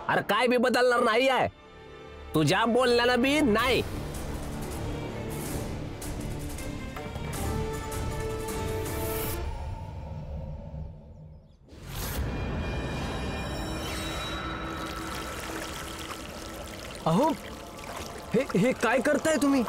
अरे काय बी बदलणार नाही आहे, तुझ्या बोलण्यानं बी नाही. अहो हे काय करताय तुम्ही?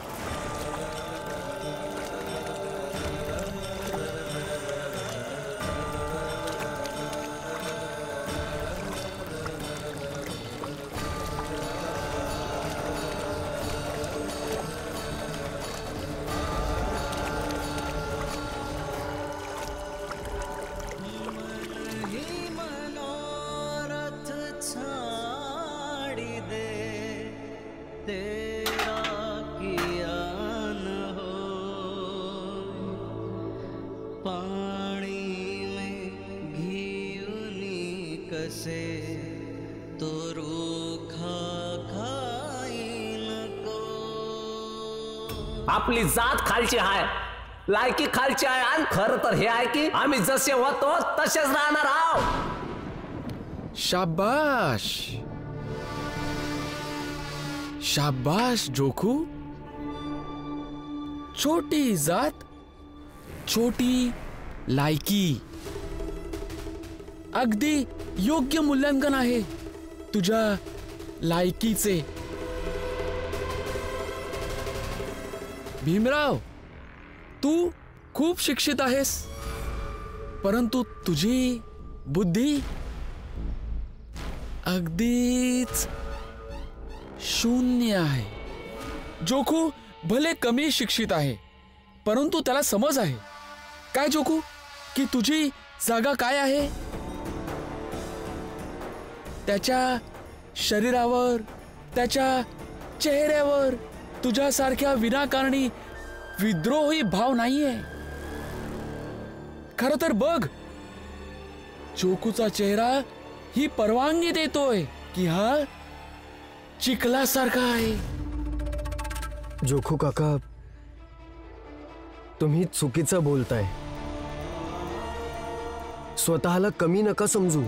आपली जात खालची आहे, लायकी खालची आहे, आणि खरं तर हे आहे की आम्ही जसे होतो तसेच राहणार आहोत. शाबाश शाबाश जोखू. छोटी जात, छोटी लायकी. अगदी योग्य मूल्यांकन आहे तुझ्या लायकीचे. भीमराव, तू खूप शिक्षित आहेस, परंतु तुझी बुद्धी अगदीच शून्य आहे. जोखू भले कमी शिक्षित आहे, परंतु त्याला समज आहे. काय जोखू, की तुझी जागा काय आहे? त्याच्या शरीरावर, त्याच्या चेहऱ्यावर तुझ्यासारख्या विनाकारणी विद्रोही भाव नाहीये. खरं तर बघ, जोखूचा चेहरा ही परवानगी देतोय की हा चिखलासारखा आहे. जोखू काका, तुम्ही चुकीचं बोलताय. स्वतःला कमी नका समजू.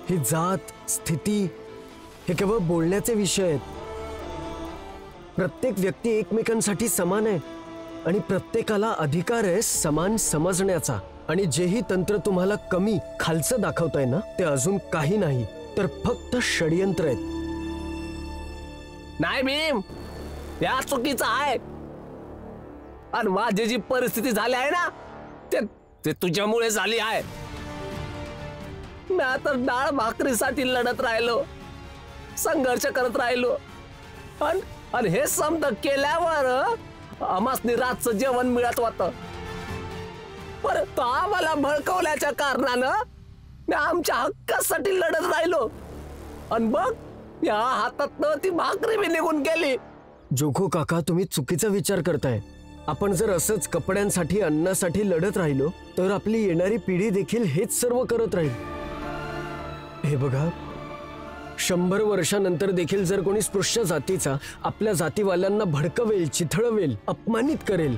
ही जात, स्थिती हे केवळ बोलण्याचे विषय आहेत. प्रत्येक व्यक्ती एकमेकांसाठी समान आहे आणि प्रत्येकाला अधिकार आहे समान समजण्याचा. आणि जेही तंत्र तुम्हाला कमी, खालचं दाखवताय ना, ते अजून काही नाही तर फक्त षडयंत्र आहेत. नाही भीम, या चुकीचं आहे. आणि माझी जी परिस्थिती झाली आहे ना, ते तुझ्यामुळे झाली आहे. मी आता डाळ भाकरीसाठी लढत राहिलो, संघर्ष करत राहिलो, आणि हे समज केल्यावर आम्हासनी रातचं जेवण मिळत होतं. परंतु आम्हाला भडकवल्याच्या कारणानं मी आमच्या हक्कासाठी लढत राहिलो, आणि बघ या हातातनं ती भाकरी बी निघून गेली. जोखू काका, तुम्ही चुकीचा विचार करताय. आपण जर असंच कपड्यांसाठी, अन्नासाठी लढत राहिलो तर आपली येणारी पिढी देखील हेच सर्व करत राहील. हे बघा, 100 वर्षानंतर देखील जर कोणी स्पृश्य जातीचा आपल्या जातीवाल्यांना भडकवेल, चिथळवेल, अपमानित करेल,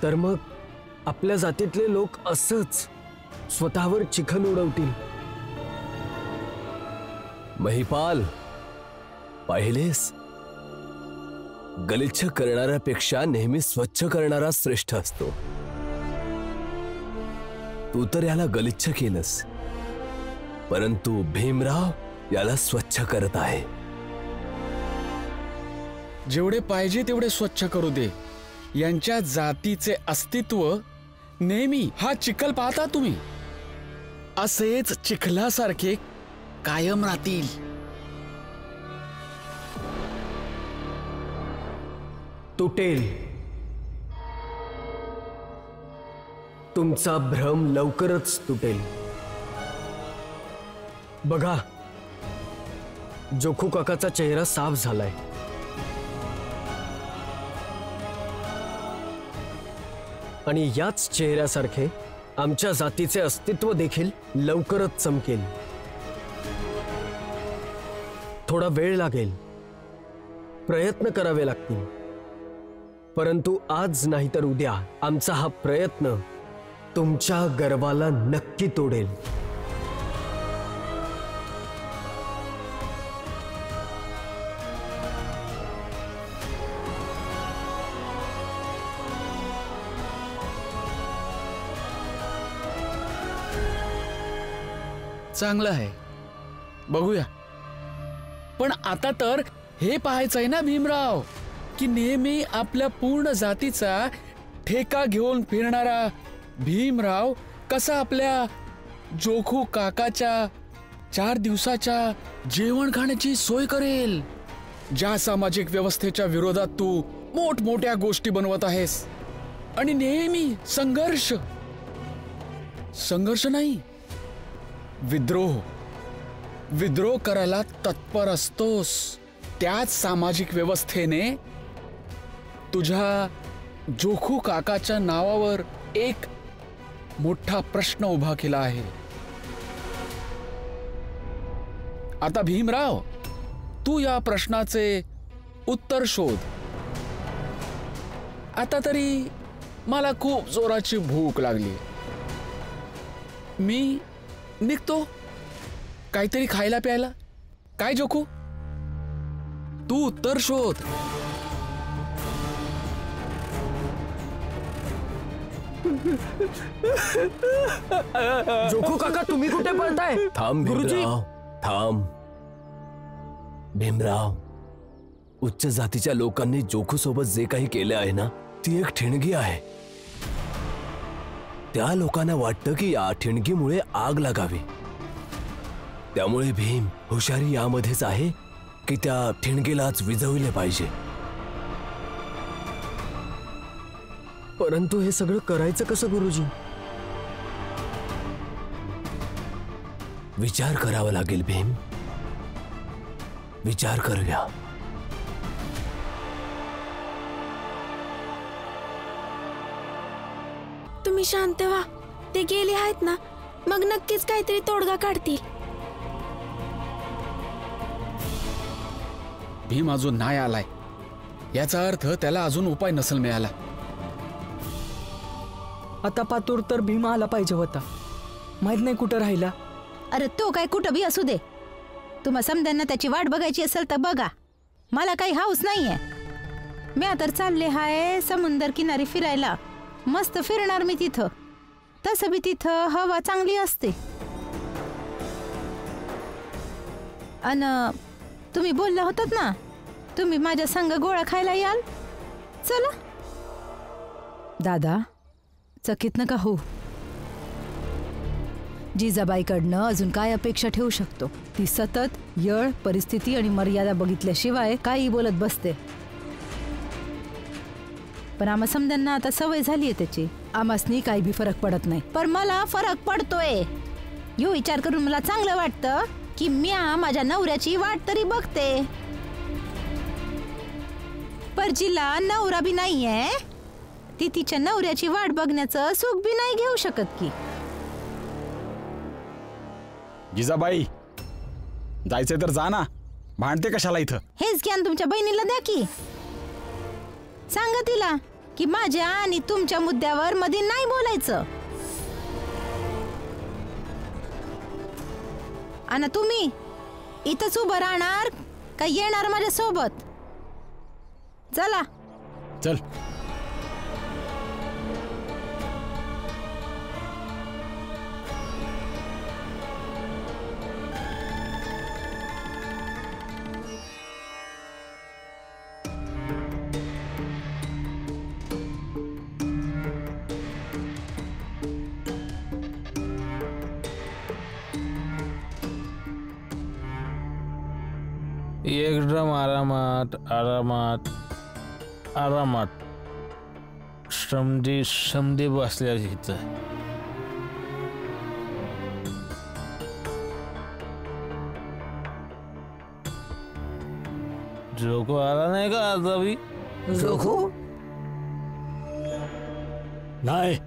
तर मग आपल्या जातीतले लोक असंच स्वतःवर चिखल उडवतील. महिपाल, पाहिलेस, गलिच्छ करणाऱ्यापेक्षा नेहमी स्वच्छ करणारा श्रेष्ठ असतो. तू तर याला गलिच्छ केलंस, परंतु भीमराव याला स्वच्छ करत आहे. जेवढे पाहिजे तेवढे स्वच्छ करू दे. यांच्या जातीचे अस्तित्व नेहमी हा चिखल पाहता तुम्ही, असेच चिखलासारखे कायम राहतील. तुटेल. तुमचा भ्रम लवकरच तुटेल. बघा, जोखू काकाचा चेहरा साफ झालाय. आणि याच चेहऱ्यासारखे आमच्या जातीचे अस्तित्व देखील लवकरच चमकेल. थोडा वेळ लागेल, प्रयत्न करावे लागतील, परंतु आज नाही तर उद्या आमचा हा प्रयत्न तुमच्या गर्वाला नक्की तोडेल. चांगलं आहे, बघूया. पण आता तर हे पाहायचंय ना भीमराव, की नेहमी आपल्या पूर्ण जातीचा ठेका घेऊन फिरणारा भीमराव कसा आपल्या जोखू काकाच्या 4 दिवसाच्या जेवण खाण्याची सोय करेल. ज्या सामाजिक व्यवस्थेच्या विरोधात तू मोठमोठ्या गोष्टी बनवत आहेस आणि नेहमी संघर्ष नाही, विद्रोह करायला तत्पर असतोस. त्याच सामाजिक व्यवस्थेने तुझ्या जोखू काकाच्या नावावर एक मोठा प्रश्न उभा केला आहे. आता भीमराव, तू या प्रश्नाचे उत्तर शोध. आता तरी मला खूप जोराची भूक लागली. मी निघतो काहीतरी खायला प्यायला. काय जोखू, तू उत्तर शोध. जोखू काका, तुम्ही कुठे पळताय? थांब गुरुजी. भीमराव, थांब. भीमराव, उच्च जातीच्या लोकांनी जोखू सोबत जे काही केले आहे ना, ती एक ठिणगी आहे. त्या लोकांना वाटतं की या ठिणगीमुळे आग लागावी. त्यामुळे भीम, हुशारी यामध्येच आहे की त्या ठिणगीलाच विझवले पाहिजे. परंतु हे सगळं करायचं कसं गुरुजी? विचार करावा लागेल भीम, विचार करूया. तुम्ही शांत व्हा. ते गेले आहेत ना, मग नक्कीच काहीतरी तोडगा काढतील. भीम अजून नाही आलाय, याचा अर्थ त्याला अजून उपाय नसेल मिळाला. आता पातूर तर भीम आला पाहिजे होता, माहित नाही कुठं राहिला. अरे तो काय कुठं बी असू दे, तुम्हा समद्यांना त्याची वाट बघायची असेल तर बघा, मला काही हाऊस नाहीये. मी तर चालले हाय समुंदर किनारी फिरायला. मस्त फिरणार मी तिथं. तसं बी तिथं हवा चांगली असते. अन तुम्ही बोलला होतात ना, तुम्ही माझ्या संग गोळा खायला याल. चला. दादा, चकित नका हो. जिजाबाईकडनं अजून काय अपेक्षा ठेवू शकतो? ती सतत यळ, परिस्थिती आणि मर्यादा बघितल्याशिवाय काही बोलत बसते. पण आम्हा समद्यांना आता सवय झालीये त्याची. आम्हासनी काही बी फरक पडत नाही. पण मला फरक पडतोय. यो विचार करून मला चांगलं वाटतं की म्या माझ्या नवऱ्याची वाट तरी बघते. पर जिला नवरा बी नाहीये, ती तिच्या नवऱ्याची वाट बघण्याचं सुख बी नाही घेऊ शकत की. जिजाबाई, जायचंय तर जा ना, भांडते कशाला इथं? हेच ज्ञान तुमच्या बहिणीला द्या की. सांगा तिला की माझ्या आणि तुमच्या मुद्द्यावर मध्ये नाही बोलायचं. आणि तुम्ही इथंच उभं राहणार का येणार माझ्या सोबत? चला. चल. एकदम आरामात आरामात आरामात समधी बसल्या इथं. जोखू आला नाही का आता बी? जोखू नाही.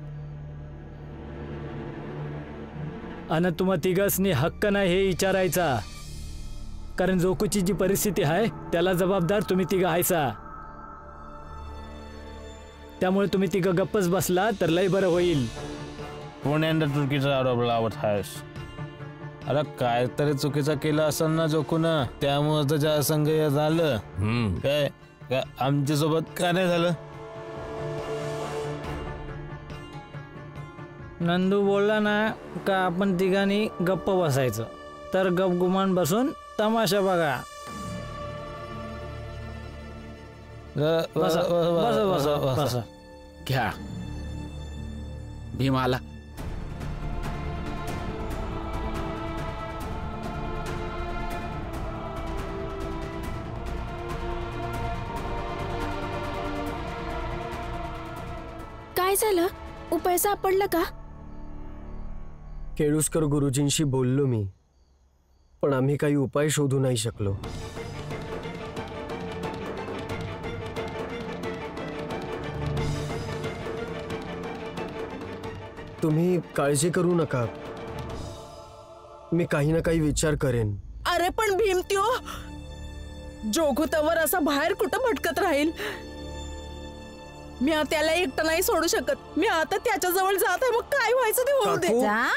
आणि तुम्हा तिघांनी हक्क नाही हे विचारायचा, कारण जोखूची जी परिस्थिती आहे त्याला जबाबदार तुम्ही तिघं आहेसा. त्यामुळे तुम्ही तिघं गप्पच बसला तर लय बरं होईल. पुण्यांदा चुकीचा आरोप लावत आहेस. अरे काहीतरी चुकीचं केलं असेल ना जोखूनं, त्यामुळे त्याच्या संग हे झालं. काय आमच्या सोबत का नाही झालं? नंदू बोलला ना का आपण तिघांनी गप्प बसायचं, तर गपगुमान बसून तमाशा बघा. बसा बसा बसा बसा. घ्या. भीम आला. काय झालं? उपाय सापडला का? केळुस्कर गुरुजींशी बोललो मी, पण आम्ही काही उपाय शोधू नाही शकलो. तुम्ही काळजी करू नका, मी काही ना काही विचार करेन. अरे पण भीमत्यो, जोगुतावर असा बाहेर कुठं भटकत राहील? मी त्याला एकटं नाही सोडू शकत. मी आता त्याच्या जवळ जात आहे, मग काय व्हायचं ते होऊ दे. जा.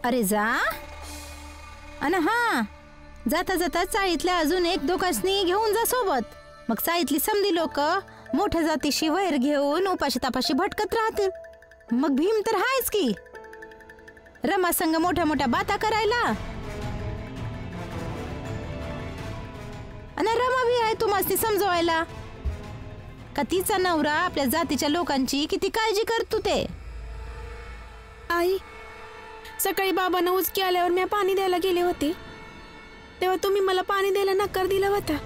अरे जा. अन हा, जाता जाता चाळीतल्या अजून एक दोघांनी घेऊन जा सोबत. मग चाळीतली समधी लोक मोठ्या जातीशी वैर घेऊन उपाशी तापाशी भटकत राहतील. मग भीम तर हायच की रमा संग मोठ्या मोठ्या बाता करायला. आणि रमा भी आहे तुम्हाला समजवायला का तिचा नवरा आपल्या जातीच्या लोकांची किती काळजी करतो ते. आई, सकाळी बाबांना उचकी आल्यावर मी पाणी द्यायला गेले होते, तेव्हा तुम्ही मला पाणी द्यायला नकार दिला होता.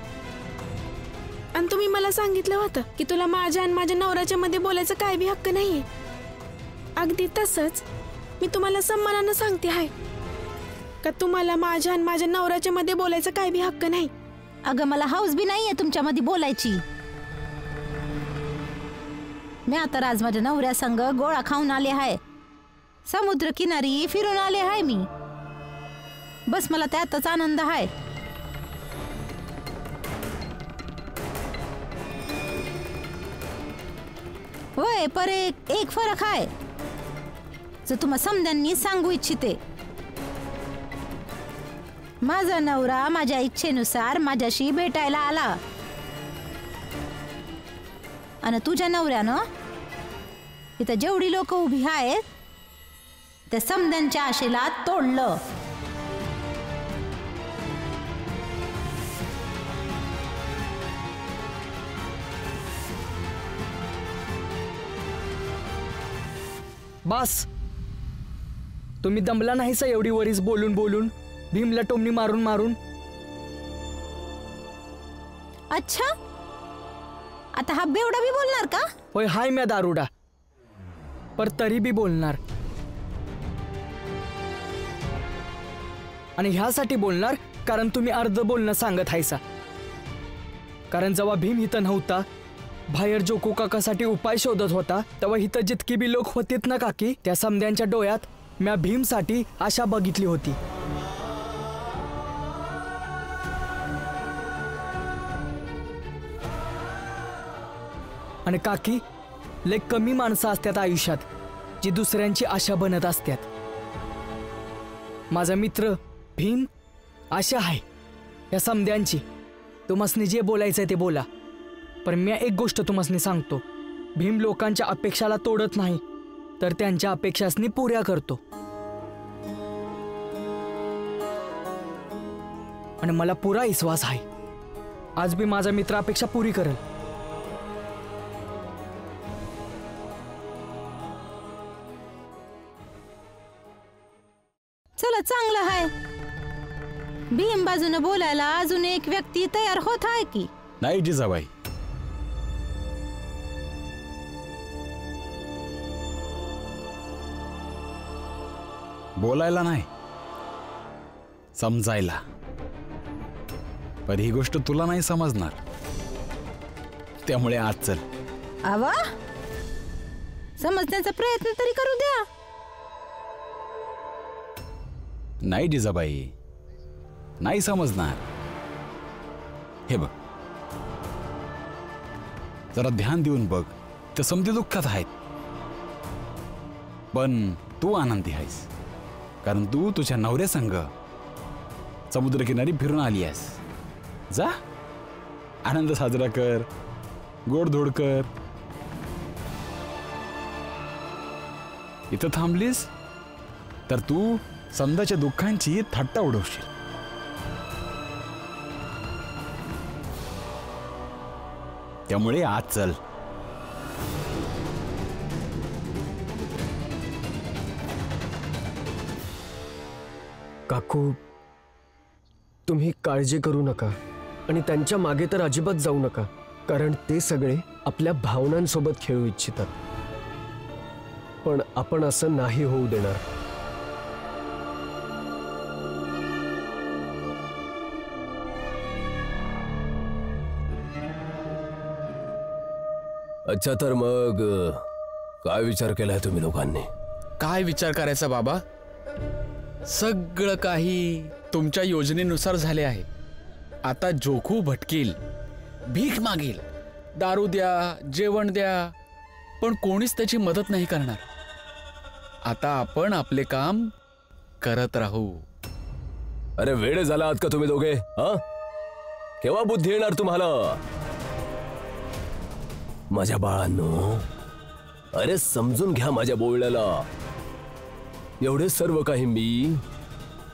आणि तुम्ही मला सांगितलं होतं की तुला माझ्या आणि माझ्या नवऱ्याच्या मध्ये बोलायचं काय बी हक्क नाहीये. अगदी तसंच मी तुम्हाला सन्मानानं सांगते आहे का तुम्हाला माझ्या आणि माझ्या नवऱ्याच्या मध्ये बोलायचं काय बी हक्क नाही. अगं मला हाऊस बी नाहीये तुमच्या मध्ये बोलायची. मी आता राज माझ्या नवऱ्या संग गोळा खाऊन आले आहे, समुद्र किनारी फिरून आले आहे मी. बस मला त्यातच आनंद आहे. होय, पर एक फरक आहे जो तुम्हाला समद्यांनी सांगू इच्छिते. माझा नवरा माझ्या इच्छेनुसार माझ्याशी भेटायला आला आणि तुझ्या नवऱ्यानं इथं जेवढी लोक उभी आहेत त्या समद्यांच्या आशेला तोडलं. बस, तुम्ही दमला नाहीसा एवढी वरीस बोलून बोलून, भीमला टोमणी मारून मारून. अच्छा, आता हा बेवडा भी बोलणार का? होय, हाय म्या दारुडा, पर तरी बी बोलणार. आणि ह्यासाठी बोलणार कारण तुम्ही अर्ध बोलणं सांगत हायसा. कारण जेव्हा भीम इथं नव्हता, बाहेर जोको काकासाठी उपाय शोधत होता, तेव्हा इथं जितकी बी लोक होतीत ना काकी, त्या समद्यांच्या डोळ्यात म्या भीमसाठी आशा बघितली होती. आणि काकी, लय कमी माणसं असतात आयुष्यात जी दुसऱ्यांची आशा बनत असतात. माझा मित्र भीम आशा आहे या समद्यांची. तुम्हासनी जे बोलायचंय ते बोला, पण मी एक गोष्ट तुम्हासनी सांगतो, भीम लोकांच्या अपेक्षाला तोडत नाही, तर त्यांच्या अपेक्षासनी पुऱ्या करतो. आणि मला पुरा विश्वास आहे, आज बी माझा मित्र अपेक्षा पुरी करेल. चला, चांगलं आहे. भीम बाजूने बोलायला अजून एक व्यक्ती तयार होत आहे की नाही जिजाबाई? बोलायला नाही, समजायला. पण ही गोष्ट तुला नाही समजणार, त्यामुळे आज चल. आवा, समजण्याचा प्रयत्न तरी करू द्या. नाही जिजाबाई, नाही समजणार. हे बघ, जरा ध्यान देऊन बघ, ते समधी दुःखात आहेत, पण तू आनंदी आहेस, कारण तू तुझ्या नवऱ्या संग समुद्रकिनारी फिरून आली आहेस. जा, आनंद साजरा कर, गोडधोड कर. इथं थांबलीस तर तू संध्याच्या दुःखांची थट्टा उडवशील. त्यामुळे आज चल. काकू, तुम्ही काळजी करू नका आणि त्यांच्या मागे तर अजिबात जाऊ नका, कारण ते सगळे आपल्या भावनांसोबत खेळू इच्छितात. पण आपण असं नाही होऊ देणार. अच्छा, तर मग काय विचार केलाय तुम्ही लोकांनी? काय विचार करायचा बाबा, सगळं काही तुमच्या योजनेनुसार झाले आहे. आता जोखू भटकील, भीक मागेल, दारू द्या, जेवण द्या, पण कोणीच त्याची मदत नाही करणार. आता आपण आपले काम करत राहू. अरे वेडे झाला आहात का तुम्ही दोघे? हा, केव्हा बुद्धी येणार तुम्हाला? माझ्या बाळांनो, अरे समजून घ्या माझ्या बोलण्याला. एवढे सर्व काही मी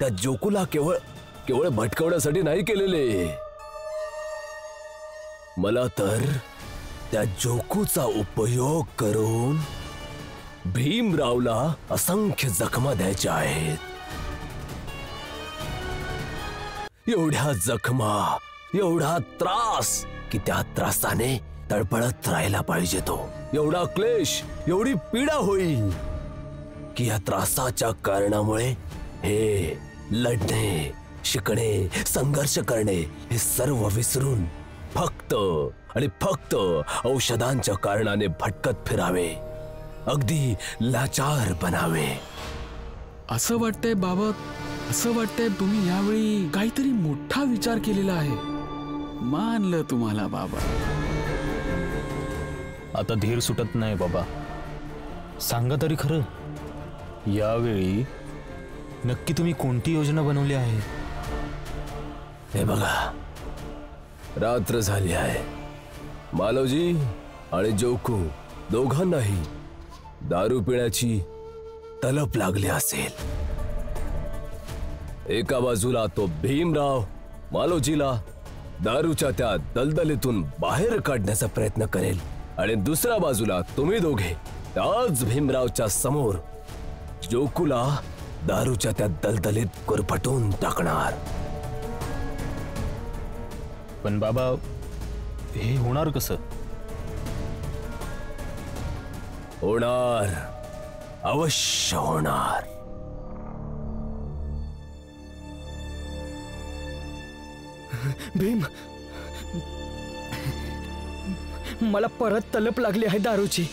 त्या जोकूला केवळ भटकवण्यासाठी नाही केलेले. मला तर त्या जोकूचा उपयोग करून भीमरावला असंख्य जखमा द्यायच्या आहेत. एवढ्या जखमा, एवढा त्रास की त्या त्रासाने तळपळत राहायला पाहिजे तो. एवढा क्लेश, एवढी पीडा होईल की या त्रासाच्या कारणामुळे हे लढणे, शिकणे, संघर्ष करणे हे सर्व विसरून फक्त आणि फक्त औषधांच्या कारणाने भटकत फिरावे, अगदी लाचार बनावे. असं वाटतंय बाबा, असं वाटतंय तुम्ही यावेळी काहीतरी मोठा विचार केलेला आहे. मानलं तुम्हाला बाबा. आता धीर सुटत नाही बाबा. सांगा तरी खरं, यावेळी नक्की तुम्ही कोणती योजना बनवली आहे? हे बघा, रात्र झाली आहे. मालवजी आणि जोकू दोघांनाही दारू पिण्याची तलप लागली असेल. एका बाजूला तो भीमराव मालोजीला दारूच्या त्या दलदलीतून बाहेर काढण्याचा प्रयत्न करेल आणि दुसऱ्या बाजूला तुम्ही दोघे त्याच भीमरावच्या समोर जोकूला दारूच्या त्या दलदलीत गुरफटून टाकणार. पण बाबा, हे होणार कसं? होणार, अवश्य होणार. भीम, मला परत तलप लागली आहे दारूची.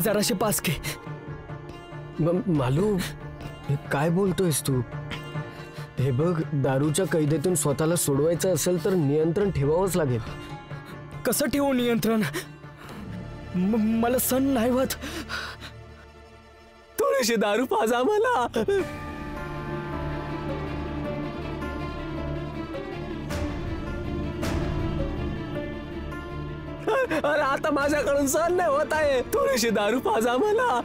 जराशी पास घे. मालू, काय बोलतोयस तू? हे बघ, दारूच्या कैदेतून स्वतःला सोडवायचं असेल तर नियंत्रण ठेवावंच लागेल. कसं ठेवू नियंत्रण? मला सण नाही होत. थोडीशी दारू पाजा मला. अरे आता माझ्याकडून सहन नाही होत आहे. थोडीशी दारू पाजा मला.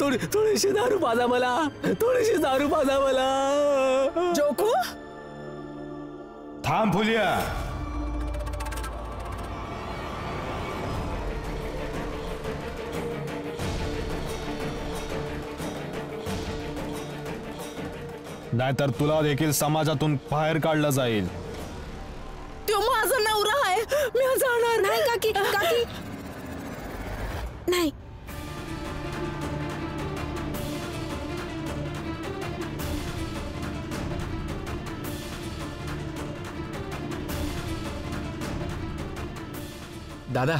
थोडीशी दारू पाजा मला. थोडीशी दारू पाजा मला. जोकू, थांब फुलिया. नाहीतर तुला देखील समाजातून बाहेर काढलं जाईल. तो माझा नवरा आहे, मी जाणार नाही. काकी, काकी नाही. दादा,